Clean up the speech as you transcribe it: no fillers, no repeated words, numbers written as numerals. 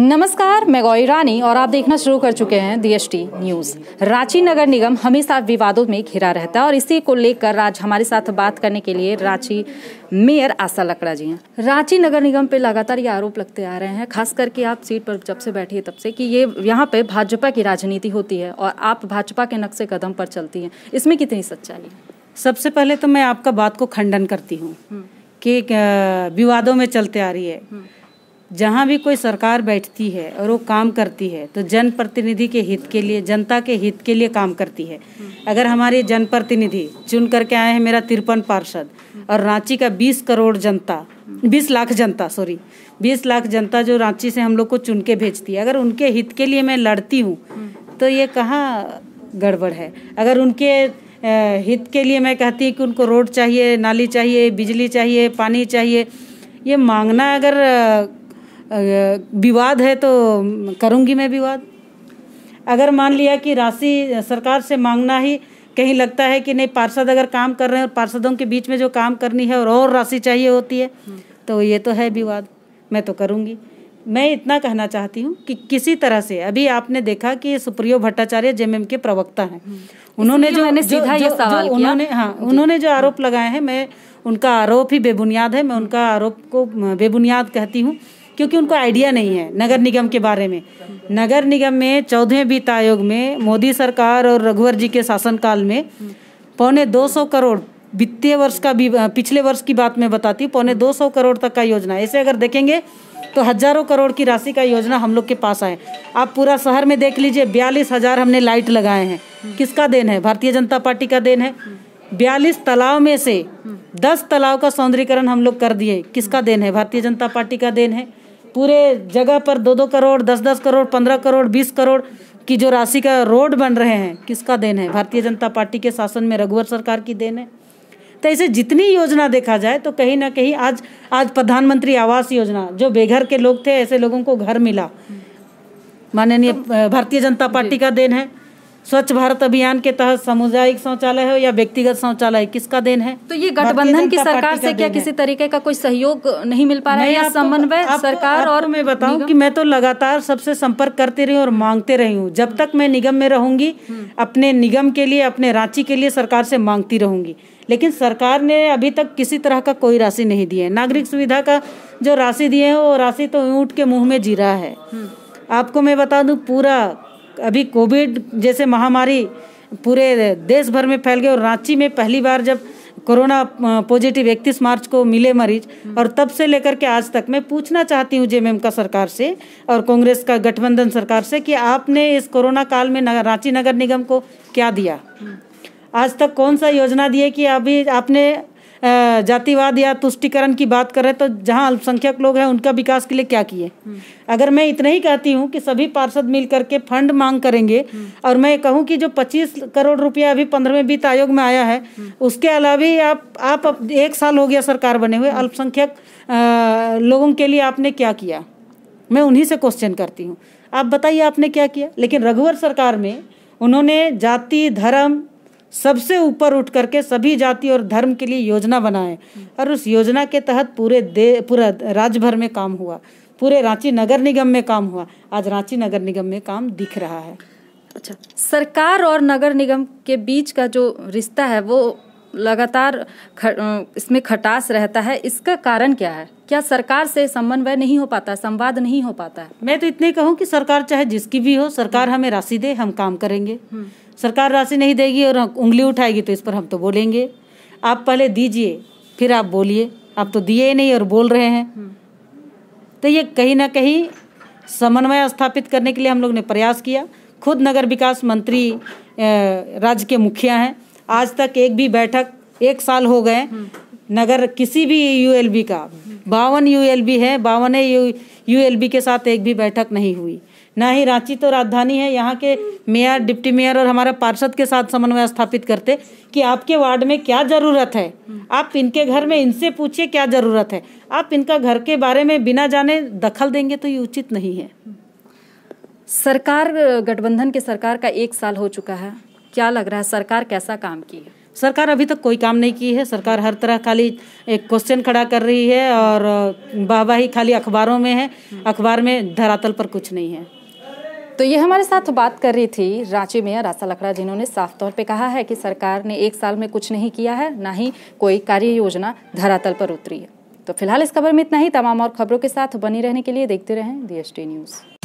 नमस्कार, मैं गौरी रानी और आप देखना शुरू कर चुके हैं DST न्यूज़। रांची नगर निगम हमेशा विवादों में घिरा रहता है और इसी को लेकर आज हमारे साथ बात करने के लिए रांची मेयर आशा लकड़ा जी हैं। रांची नगर निगम पे लगातार ये आरोप लगते आ रहे हैं, खास करके आप सीट पर जब से बैठी है तब से, कि ये यहाँ पे भाजपा की राजनीति होती है और आप भाजपा के नक्शे कदम पर चलती हैं। इसमें कितनी सच्चाई है? सबसे पहले तो मैं आपका बात को खंडन करती हूँ कि विवादों में चलते आ रही है। जहाँ भी कोई सरकार बैठती है और वो काम करती है तो जनप्रतिनिधि के हित के लिए, जनता के हित के लिए काम करती है। अगर हमारे जनप्रतिनिधि चुन करके आए हैं, मेरा 53 पार्षद और रांची का 20 लाख जनता जो रांची से हम लोग को चुन के भेजती है, अगर उनके हित के लिए मैं लड़ती हूँ तो ये कहाँ गड़बड़ है। अगर उनके हित के लिए मैं कहती हूँ कि उनको रोड चाहिए, नाली चाहिए, बिजली चाहिए, पानी चाहिए, ये मांगना अगर विवाद है तो करूंगी मैं विवाद। अगर मान लिया कि राशि सरकार से मांगना ही कहीं लगता है कि नहीं, पार्षद अगर काम कर रहे हैं और पार्षदों के बीच में जो काम करनी है और राशि चाहिए होती है तो ये तो है विवाद, मैं तो करूंगी। मैं इतना कहना चाहती हूँ कि किसी तरह से, अभी आपने देखा कि सुप्रियो भट्टाचार्य जेएमएम के प्रवक्ता हैं, उन्होंने उन्होंने जो आरोप लगाए हैं, मैं उनका आरोप ही बेबुनियाद है। मैं उनका आरोप को बेबुनियाद कहती हूँ क्योंकि उनको आइडिया नहीं है नगर निगम के बारे में। नगर निगम में 14वें वित्त आयोग में मोदी सरकार और रघुवर जी के शासनकाल में 250 करोड़ वित्तीय वर्ष का भी, पिछले वर्ष की बात मैं बताती हूँ, 250 करोड़ तक का योजना, ऐसे अगर देखेंगे तो हजारों करोड़ की राशि का योजना हम लोग के पास आए। आप पूरा शहर में देख लीजिए, 42,000 हमने लाइट लगाए हैं। किसका देन है? भारतीय जनता पार्टी का देन है। 42 तालाब में से 10 तालाब का सौंदर्यीकरण हम लोग कर दिए, किसका देन है? भारतीय जनता पार्टी का देन है। पूरे जगह पर 2-2 करोड़, 10-10 करोड़, 15 करोड़, 20 करोड़ की जो राशि का रोड बन रहे हैं, किसका देन है? भारतीय जनता पार्टी के शासन में रघुवर सरकार की देन है। तो ऐसे जितनी योजना देखा जाए तो कहीं ना कहीं आज प्रधानमंत्री आवास योजना, जो बेघर के लोग थे ऐसे लोगों को घर मिला, माननीय भारतीय जनता पार्टी का देन है। स्वच्छ भारत अभियान के तहत सामुदायिक शौचालय हो या व्यक्तिगत शौचालय, किसका देन है? तो ये गठबंधन की सरकार से क्या किसी तरीके का कोई सहयोग नहीं मिल पा रहा है या समन्वय सरकार? और मैं बताऊं कि मैं तो लगातार सबसे संपर्क करती रही और मांगते रही हूँ। जब तक मैं निगम में रहूंगी, अपने निगम के लिए, अपने रांची के लिए सरकार से मांगती रहूंगी। लेकिन सरकार ने अभी तक किसी तरह का कोई राशि नहीं दी है। नागरिक सुविधा का जो राशि दिए है वो राशि तो ऊँट के मुँह में जी रहा है। आपको मैं बता दूं, पूरा अभी कोविड जैसे महामारी पूरे देश भर में फैल गई और रांची में पहली बार जब कोरोना पॉजिटिव 31 मार्च को मिले मरीज, और तब से लेकर के आज तक मैं पूछना चाहती हूँ जेएमएम का सरकार से और कांग्रेस का गठबंधन सरकार से कि आपने इस कोरोना काल में रांची नगर निगम को क्या दिया? आज तक कौन सा योजना दी है कि अभी आपने जातिवाद या तुष्टीकरण की बात करें तो जहां अल्पसंख्यक लोग हैं उनका विकास के लिए क्या किए? अगर मैं इतना ही कहती हूं कि सभी पार्षद मिल करके फंड मांग करेंगे और मैं कहूं कि जो 25 करोड़ रुपया अभी 15वें वित्त आयोग में आया है, उसके अलावा आप 1 साल हो गया सरकार बने हुए, अल्पसंख्यक लोगों के लिए आपने क्या किया? मैं उन्हीं से क्वेश्चन करती हूँ, आप बताइए आपने क्या किया? लेकिन रघुवर सरकार में उन्होंने जाति धर्म सबसे ऊपर उठ करके सभी जाति और धर्म के लिए योजना बनाए और उस योजना के तहत पूरा राज्य भर में काम हुआ, पूरे रांची नगर निगम में काम हुआ। आज रांची नगर निगम में काम दिख रहा है। अच्छा, सरकार और नगर निगम के बीच का जो रिश्ता है वो लगातार इसमें खटास रहता है, इसका कारण क्या है? क्या सरकार से समन्वय नहीं हो पाता, संवाद नहीं हो पाता है? मैं तो इतने कहूँ कि सरकार चाहे जिसकी भी हो, सरकार हमें राशि दे, हम काम करेंगे। सरकार राशि नहीं देगी और उंगली उठाएगी तो इस पर हम तो बोलेंगे। आप पहले दीजिए फिर आप बोलिए, आप तो दिए ही नहीं और बोल रहे हैं। तो ये कहीं ना कहीं समन्वय स्थापित करने के लिए हम लोग ने प्रयास किया। खुद नगर विकास मंत्री राज्य के मुखिया हैं, आज तक एक भी बैठक, 1 साल हो गए, नगर किसी भी यूएलबी का 52 यूएलबी है, 52 यूएलबी के साथ एक भी बैठक नहीं हुई। ना ही रांची तो राजधानी है, यहाँ के मेयर, डिप्टी मेयर और हमारे पार्षद के साथ समन्वय स्थापित करते कि आपके वार्ड में क्या जरूरत है, आप इनके घर में इनसे पूछिए क्या जरूरत है। आप इनका घर के बारे में बिना जाने दखल देंगे तो ये उचित नहीं है। सरकार, गठबंधन की सरकार का 1 साल हो चुका है, क्या लग रहा है सरकार कैसा काम की है? सरकार अभी तक कोई काम नहीं की है। सरकार हर तरह खाली एक क्वेश्चन खड़ा कर रही है और वाहवाही खाली अखबारों में है, अखबार में धरातल पर कुछ नहीं है। तो ये हमारे साथ बात कर रही थी रांची मेयर आशा लकड़ा, जिन्होंने साफ तौर पे कहा है कि सरकार ने 1 साल में कुछ नहीं किया है, ना ही कोई कार्य योजना धरातल पर उतरी है। तो फिलहाल इस खबर में इतना ही। तमाम और खबरों के साथ बनी रहने के लिए देखते रहें DST न्यूज़।